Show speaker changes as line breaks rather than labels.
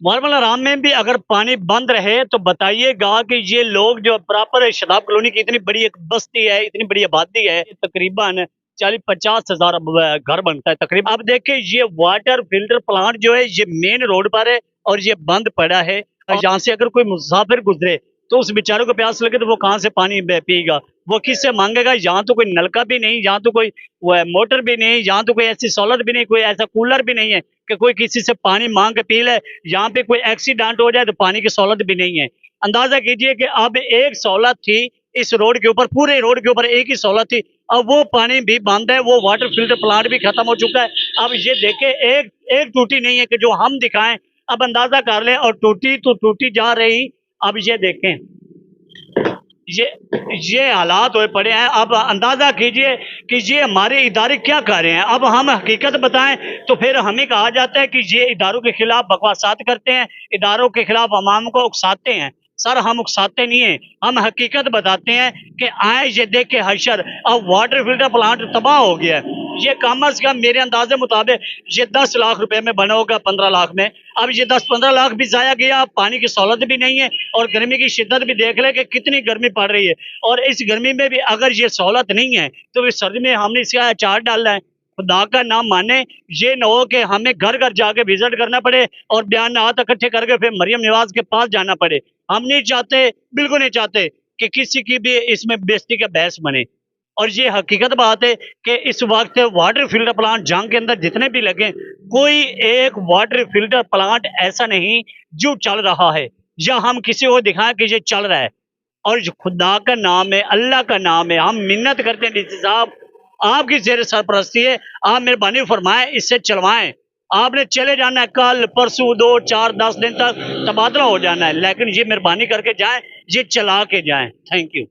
Marble आराम में भी अगर पानी बंद रहे तो बताइएगा कि ये लोग जो प्रॉपर शदाब कॉलोनी की इतनी बड़ी एक बस्ती है, इतनी बड़ी आबादी है, तकरीबन 40-50 हजार घर बनता है तकरीबन। अब देखिए ये वाटर फिल्टर प्लांट जो है ये मेन रोड पर है और ये बंद पड़ा है। यहाँ से अगर कोई मुसाफिर गुजरे तो उस बेचारे को प्यास लगे तो वो कहाँ से पानी पिएगा, वो किससे मांगेगा? यहाँ तो कोई नलका भी नहीं, यहाँ तो कोई मोटर भी नहीं, यहाँ तो कोई ऐसी सहूलत भी नहीं, कोई ऐसा कूलर भी नहीं है कि कोई किसी से पानी मांग के पी ले। यहाँ पे कोई एक्सीडेंट हो जाए तो पानी की सहूलत भी नहीं है। अंदाजा कीजिए कि अब एक सहूलत थी इस रोड के ऊपर, पूरे रोड के ऊपर एक ही सहूलत थी, अब वो पानी भी बंद है, वो वाटर फिल्टर प्लांट भी खत्म हो चुका है। अब ये देखे एक एक टूटी नहीं है कि जो हम दिखाएं, अब अंदाजा कर ले, और टूटी तो टूटी जा रही। अब ये देखें, ये ये हालात हुए पड़े हैं। अब अंदाजा कीजिए कि ये हमारे इदारे क्या कर रहे हैं। अब हम हकीकत बताएं तो फिर हमें कहा जाता है कि ये इदारों के खिलाफ बकवासात करते हैं, इदारों के खिलाफ अवाम को उकसाते हैं। सर हम उकसाते नहीं है, हम हकीकत बताते हैं कि आए ये देखे हशर, अब वाटर फिल्टर प्लांट तबाह हो गया है। ये कम अज कम मेरे अंदाजे मुताबिक ये 10 लाख रुपए में बना होगा, 15 लाख में। अब ये 10-15 लाख भी जाया गया, पानी की सहूलत भी नहीं है, और गर्मी की शिद्दत भी देख ले कि कितनी गर्मी पड़ रही है। और इस गर्मी में भी अगर ये सहूलत नहीं है तो इस सर्दी में हमने इसका अचार डालना है। खुदा का नाम माने, ये न हो कि हमें घर घर जाके विजिट करना पड़े और बयान इकट्ठे करके फिर मरियम नवाज के पास जाना पड़े। हम नहीं चाहते, बिल्कुल नहीं चाहते कि किसी की भी इसमें बेइज्जती का बहस बने। और ये हकीकत बात है कि इस वक्त वाटर फिल्टर प्लांट जंग के अंदर जितने भी लगे, कोई एक वाटर फिल्टर प्लांट ऐसा नहीं जो चल रहा है या हम किसी को दिखाएं कि ये चल रहा है। और जो खुदा का नाम है, अल्लाह का नाम है, हम मिन्नत करते हैं डीसी साहब, आपकी जेर सरपरस्ती है, आप मेहरबानी फरमाएं इससे चलवाएं। आपने चले जाना है, कल परसों 2-4-10 दिन तक तबादला हो जाना है, लेकिन ये मेहरबानी करके जाएं, ये चला के जाएं। Thank you.